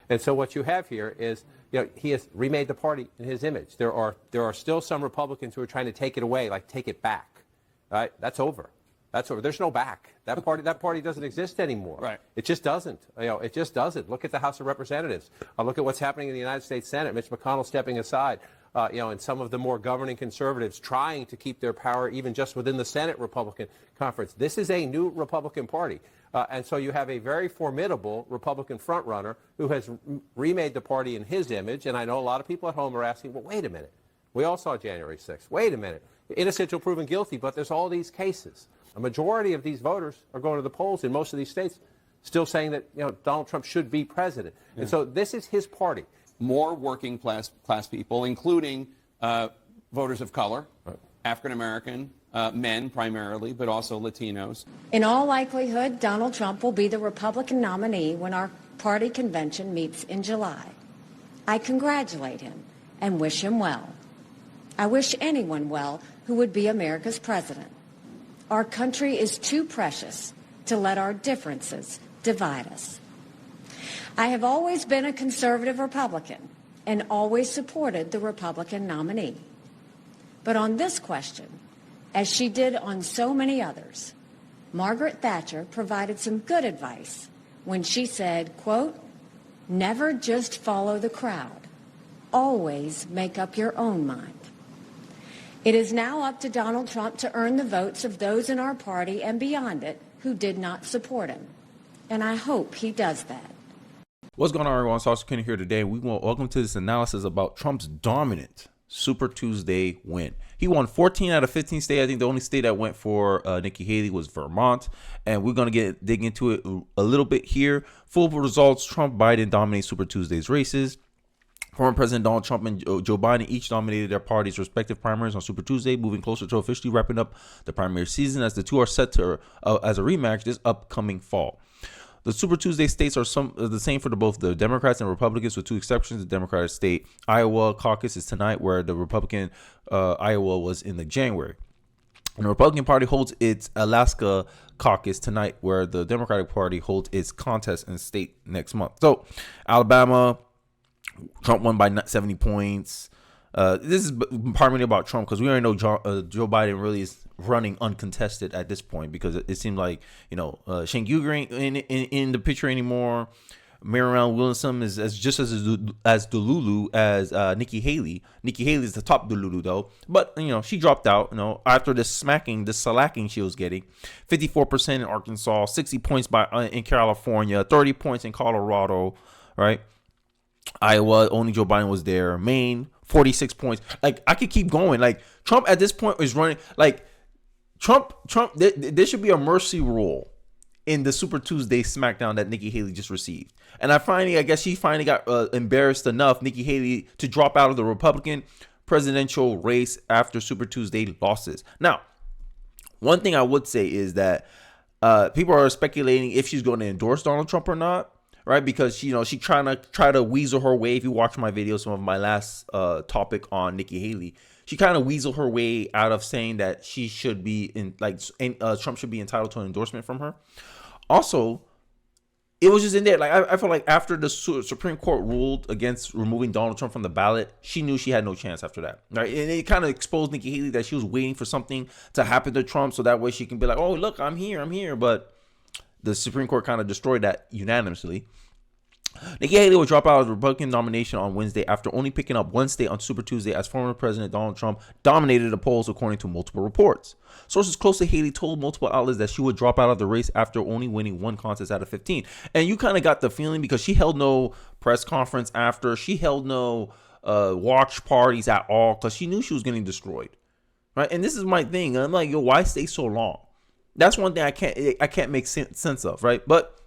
And so what you have here is, he has remade the party in his image. There are still some Republicans who are trying to take it away, like take it back. Right? That's over. That's over. There's no back. That party doesn't exist anymore. Right. It just doesn't. It just doesn't. Look at the House of Representatives. Look at what's happening in the United States Senate. Mitch McConnell stepping aside. And some of the more governing conservatives trying to keep their power even just within the Senate Republican conference. This is a new Republican Party. And so you have a very formidable Republican frontrunner who has remade the party in his image. And I know a lot of people at home are asking, well, wait a minute. We all saw January 6th. Wait a minute. Innocent until proven guilty, but there's all these cases. A majority of these voters are going to the polls in most of these states still saying that Donald Trump should be president. Yeah. And so this is his party. More working class people, including voters of color, African American, men primarily, but also Latinos. In all likelihood, Donald Trump will be the Republican nominee when our party convention meets in July. I congratulate him and wish him well. I wish anyone well who would be America's president. Our country is too precious to let our differences divide us. I have always been a conservative Republican and always supported the Republican nominee. But on this question, as she did on so many others, Margaret Thatcher provided some good advice when she said, quote, "Never just follow the crowd. Always make up your own mind." It is now up to Donald Trump to earn the votes of those in our party and beyond it who did not support him. And I hope he does that. What's going on, everyone? Saucer Kenny here today. We want welcome to this analysis about Trump's dominant Super Tuesday win. He won 14 out of 15 states. I think the only state that went for Nikki Haley was Vermont. And we're going to dig into it a little bit here. Full results: Trump, Biden dominate Super Tuesday's races. Former President Donald Trump and Joe Biden each dominated their parties' respective primaries on Super Tuesday, moving closer to officially wrapping up the primary season as the two are set to as a rematch this upcoming fall. The Super Tuesday states are the same for both the Democrats and Republicans, with two exceptions. The Democratic state Iowa caucus is tonight, where the Republican Iowa was in January. And the Republican Party holds its Alaska caucus tonight, where the Democratic Party holds its contest in the state next month. So, Alabama, Trump won by 70 points. This is primarily about Trump because we already know Joe Biden really is running uncontested at this point, because it seemed like, Shane Guger ain't in the picture anymore. Marianne Williamson is just as Delulu as Nikki Haley. Nikki Haley is the top Delulu though, but she dropped out. After this slacking she was getting. 54% in Arkansas, 60 points in California, 30 points in Colorado, right? Iowa, only Joe Biden was there. Maine, 46 points. Like, I could keep going. Like, Trump at this point is running. Like, Trump. There should be a mercy rule in the Super Tuesday smackdown that Nikki Haley just received. And I guess she finally got embarrassed enough, Nikki Haley, to drop out of the Republican presidential race after Super Tuesday losses. Now, one thing I would say is that people are speculating if she's going to endorse Donald Trump or not. Right, because she try to weasel her way. If you watch my video, some of my last topic on Nikki Haley, she kind of weasel her way out of saying that she should be Trump should be entitled to an endorsement from her. Also, it was just in there. Like, I feel like after the Supreme Court ruled against removing Donald Trump from the ballot, she knew she had no chance after that. Right, and it kind of exposed Nikki Haley that she was waiting for something to happen to Trump so that way she can be like, oh look, I'm here, but the Supreme Court kind of destroyed that unanimously. Nikki Haley will drop out of the Republican nomination on Wednesday after only picking up one state on Super Tuesday, as former President Donald Trump dominated the polls, according to multiple reports. Sources close to Haley told multiple outlets that she would drop out of the race after only winning one contest out of 15. And you kind of got the feeling, because she held no press conference after. She held no watch parties at all, because she knew she was getting destroyed. Right? And this is my thing. I'm like, yo, why stay so long? That's one thing I can't make sense of, right? But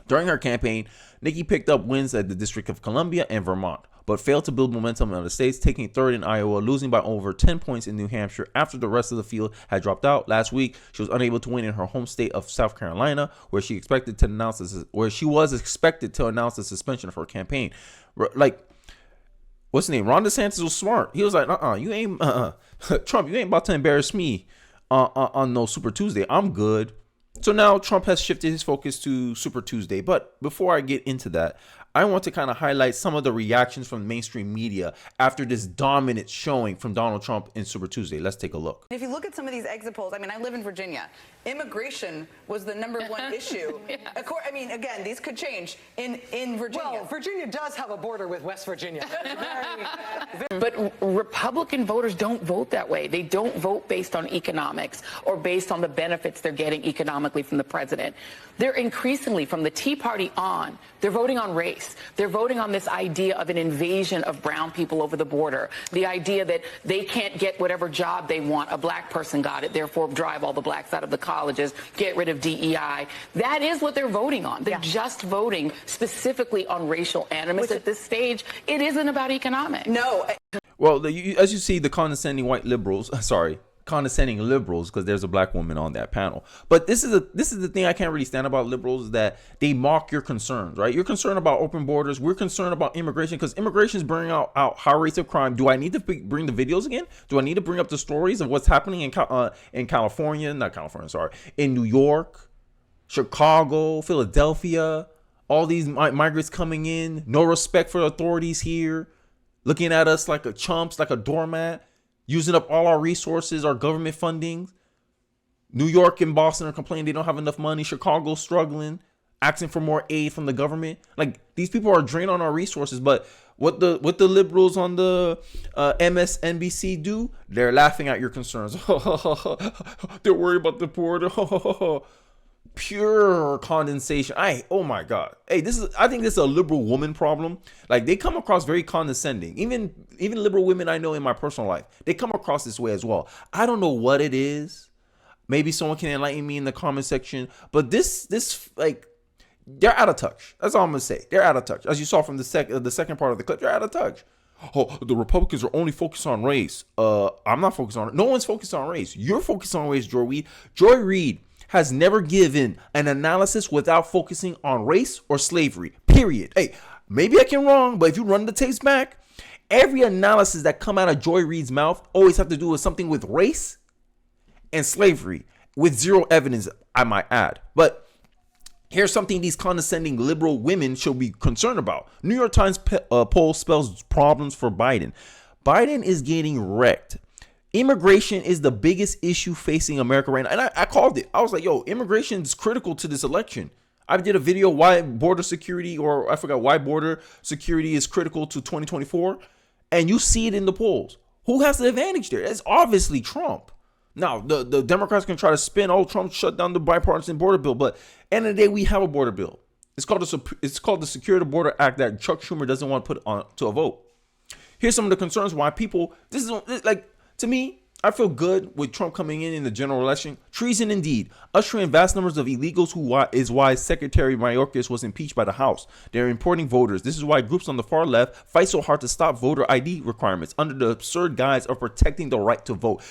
during her campaign, Nikki picked up wins at the District of Columbia and Vermont, but failed to build momentum in the states, taking third in Iowa, losing by over 10 points in New Hampshire after the rest of the field had dropped out. Last week, she was unable to win in her home state of South Carolina, where she was expected to announce the suspension of her campaign. Like, what's his name? Ron DeSantis was smart. He was like, you ain't Trump, you ain't about to embarrass me on no Super Tuesday. I'm good. So now Trump has shifted his focus to Super Tuesday. But before I get into that, I want to kind of highlight some of the reactions from mainstream media after this dominant showing from Donald Trump in Super Tuesday. Let's take a look. If you look at some of these exit polls, I mean, I live in Virginia. Immigration was the #1 issue. I mean, again, these could change in Virginia. Well, Virginia does have a border with West Virginia. But Republican voters don't vote that way. They don't vote based on economics or based on the benefits they're getting economically from the president. They're increasingly, from the Tea Party on, they're voting on race. They're voting on this idea of an invasion of brown people over the border. The idea that they can't get whatever job they want. A black person got it, therefore drive all the blacks out of the colleges, get rid of DEI. That is what they're voting on. They're just voting specifically on racial animus. At this stage, it isn't about economics. No. Well, as you see, the condescending white liberals, condescending liberals, because there's a black woman on that panel. But this is the thing I can't really stand about liberals, is that they mock your concerns, right? You're concerned about open borders. We're concerned about immigration because immigration is bringing out high rates of crime. Do I need to bring the videos again? Do I need to bring up the stories of what's happening in in New York, Chicago, Philadelphia, all these migrants coming in, no respect for authorities here, looking at us like a chumps, like a doormat, using up all our resources, our government funding. New York and Boston are complaining they don't have enough money. Chicago's struggling, asking for more aid from the government. Like, these people are draining on our resources. But what the liberals on the MSNBC do, they're laughing at your concerns. They're worried about the border. Pure condensation. Oh my God. Hey, I think this is a liberal woman problem. Like, they come across very condescending. Even liberal women I know in my personal life, they come across this way as well. I don't know what it is. Maybe someone can enlighten me in the comment section. But this like, they're out of touch. That's all I'm gonna say. They're out of touch. As you saw from the second part of the clip, they're out of touch. Oh, the Republicans are only focused on race. I'm not focused on it. No one's focused on race. You're focused on race, Joy Reid. Joy Reid has never given an analysis without focusing on race or slavery, period. Hey, maybe I can wrong, but if you run the tapes back, every analysis that come out of Joy Reid's mouth always have to do with something with race and slavery, with zero evidence, I might add. But here's something these condescending liberal women should be concerned about. New York Times poll spells problems for Biden. Biden is getting wrecked. Immigration is the biggest issue facing America right now. And I called it. I was like, yo, immigration is critical to this election. I did a video why border security is critical to 2024. And you see it in the polls. Who has the advantage there? It's obviously Trump. Now, the Democrats can try to spin, Trump shut down the bipartisan border bill. But end of the day, we have a border bill. It's called the Secure the Border Act that Chuck Schumer doesn't want to put on to a vote. Here's some of the concerns why people, to me, I feel good with Trump coming in the general election. Treason indeed. Ushering vast numbers of illegals is why Secretary Mayorkas was impeached by the House. They're importing voters. This is why groups on the far left fight so hard to stop voter ID requirements under the absurd guise of protecting the right to vote.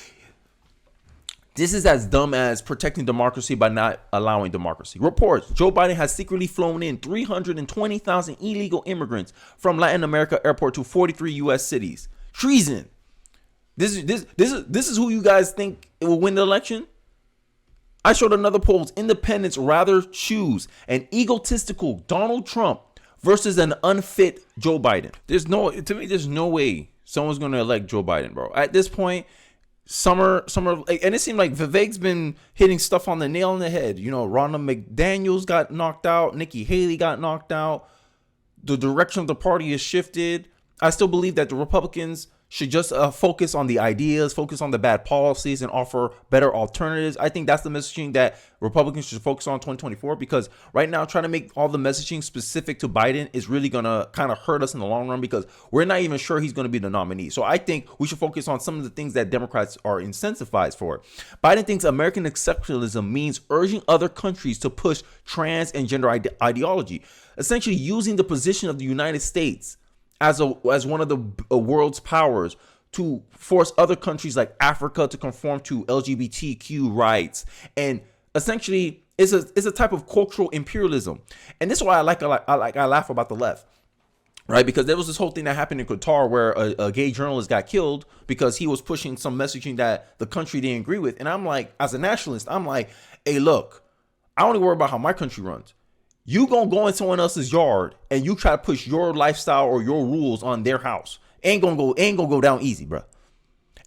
This is as dumb as protecting democracy by not allowing democracy. Reports: Joe Biden has secretly flown in 320,000 illegal immigrants from Latin America airport to 43 U.S. cities. Treason. This is who you guys think will win the election? I showed another poll. Independents rather choose an egotistical Donald Trump versus an unfit Joe Biden. There's no way someone's going to elect Joe Biden, bro. At this point, summer, and it seemed like Vivek's been hitting stuff on the nail on the head. You know, Ronna McDaniels got knocked out. Nikki Haley got knocked out. The direction of the party has shifted. I still believe that the Republicans should just focus on the ideas, focus on the bad policies, and offer better alternatives. I think that's the messaging that Republicans should focus on 2024, because right now trying to make all the messaging specific to Biden is really going to kind of hurt us in the long run, because we're not even sure he's going to be the nominee. So I think we should focus on some of the things that Democrats are incentivized for. Biden thinks American exceptionalism means urging other countries to push trans and gender ideology, essentially using the position of the United States as one of the world's powers to force other countries like Africa to conform to LGBTQ rights, and essentially it's a type of cultural imperialism. And this is why I laugh about the left, right? Because there was this whole thing that happened in Qatar where a gay journalist got killed because he was pushing some messaging that the country didn't agree with. And I'm like, as a nationalist, I'm like, hey, look, I only worry about how my country runs. You gonna go in someone else's yard and you try to push your lifestyle or your rules on their house. Ain't gonna go down easy, bro.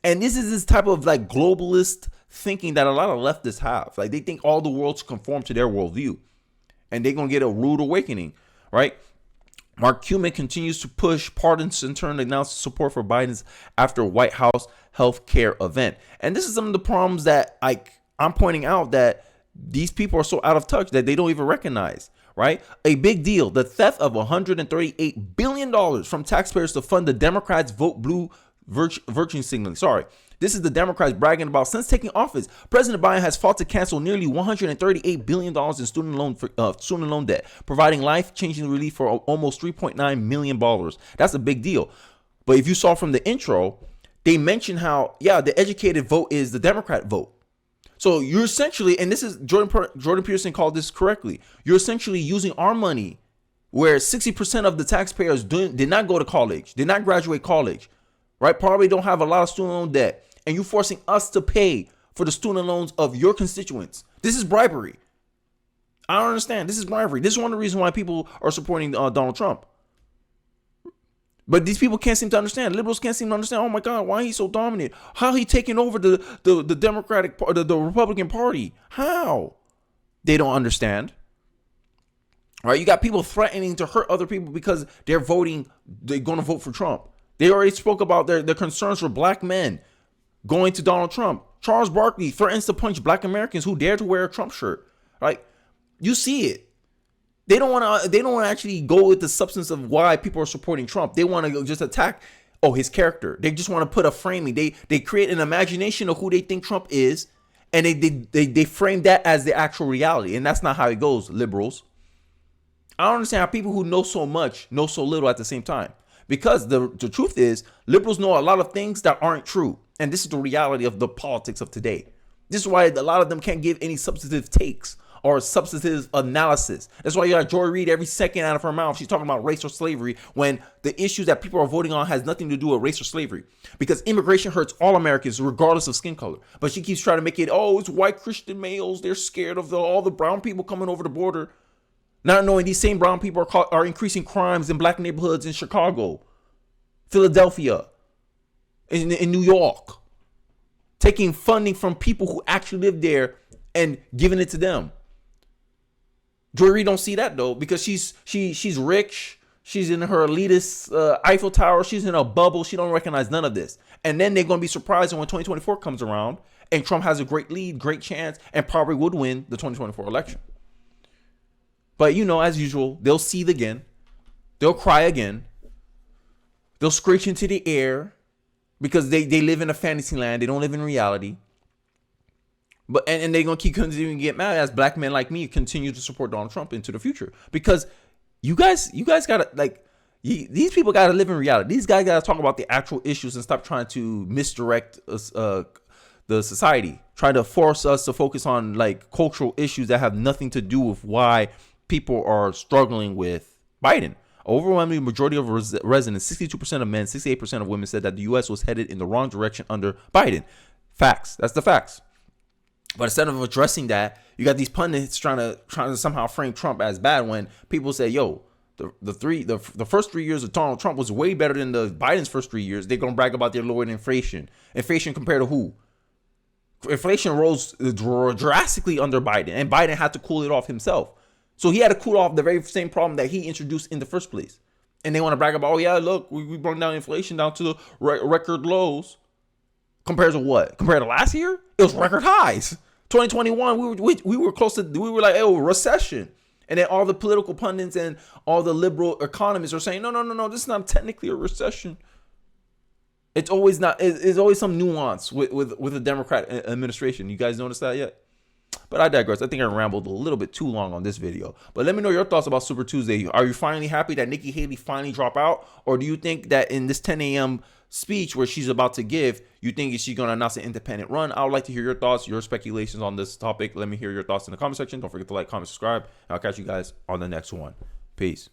And this is this type of like globalist thinking that a lot of leftists have. Like they think all the world should conform to their worldview, and they're gonna get a rude awakening, right? Mark Cuban continues to push partisan turn to announce support for Biden's after White House health care event. And this is some of the problems that I'm pointing out, that these people are so out of touch that they don't even recognize, right? A big deal. The theft of $138 billion from taxpayers to fund the Democrats' vote blue virtue signaling. Sorry. This is the Democrats bragging about since taking office. President Biden has fought to cancel nearly $138 billion in student loan debt, providing life-changing relief for almost $3.9 million. That's a big deal. But if you saw from the intro, they mentioned how, the educated vote is the Democrat vote. So you're essentially, and this is Jordan Peterson called this correctly, you're essentially using our money where 60% of the taxpayers did not go to college, did not graduate college, right? Probably don't have a lot of student loan debt. And you're forcing us to pay for the student loans of your constituents. This is bribery. I don't understand. This is bribery. This is one of the reasons why people are supporting Donald Trump. But these people can't seem to understand. Liberals can't seem to understand. Oh my God, why he's so dominant? How he taking over the Democratic, the Republican Party? How? They don't understand. Right? You got people threatening to hurt other people because they're going to vote for Trump. They already spoke about their concerns for black men going to Donald Trump. Charles Barkley threatens to punch black Americans who dare to wear a Trump shirt. Right? You see it. They don't want to actually go with the substance of why people are supporting Trump. They want to just attack his character. They just want to put a framing. They create an imagination of who they think Trump is, and they frame that as the actual reality. And that's not how it goes, liberals. I don't understand how people who know so much know so little at the same time. Because the truth is, liberals know a lot of things that aren't true. And this is the reality of the politics of today. This is why a lot of them can't give any substantive takes or substantive analysis. That's why you got Joy Reid every second out of her mouth. She's talking about race or slavery when the issues that people are voting on has nothing to do with race or slavery. Because immigration hurts all Americans regardless of skin color. But she keeps trying to make it, it's white Christian males. They're scared of all the brown people coming over the border. Not knowing these same brown people are increasing crimes in black neighborhoods in Chicago, Philadelphia, in New York, taking funding from people who actually live there and giving it to them. Joy Reid don't see that though, because she's rich, she's in her elitist Eiffel Tower, she's in a bubble, she don't recognize none of this. And then they're gonna be surprised when 2024 comes around and Trump has a great lead, great chance, and probably would win the 2024 election. But as usual, they'll seethe again, they'll cry again, they'll screech into the air. Because they live in a fantasy land. They don't live in reality. But and they're going to keep continuing to get mad as black men like me continue to support Donald Trump into the future. Because you guys got to, these people got to live in reality. These guys got to talk about the actual issues and stop trying to misdirect us, the society. Trying to force us to focus on, cultural issues that have nothing to do with why people are struggling with Biden. Overwhelming majority of residents, 62% of men, 68% of women said that the U.S. was headed in the wrong direction under Biden. Facts. That's the facts. But instead of addressing that, you got these pundits trying to somehow frame Trump as bad when people say, the first 3 years of Donald Trump was way better than the Biden's first 3 years. They're gonna brag about their lowered inflation. Inflation compared to who? Inflation rose drastically under Biden, and Biden had to cool it off himself. So he had to cool off the very same problem that he introduced in the first place. And they want to brag about, look, we brought down inflation down to the record lows. Compared to what? Compared to last year? It was record highs. 2021, we were close to, we were like, recession. And then all the political pundits and all the liberal economists are saying, no, this is not technically a recession. It's always not, it's always some nuance with the Democrat administration. You guys notice that yet? But I digress. I think I rambled a little bit too long on this video. But let me know your thoughts about Super Tuesday. Are you finally happy that Nikki Haley finally dropped out? Or do you think that in this 10 a.m. speech where she's about to give, you think she's going to announce an independent run? I would like to hear your thoughts, your speculations on this topic. Let me hear your thoughts in the comment section. Don't forget to like, comment, subscribe. And I'll catch you guys on the next one. Peace.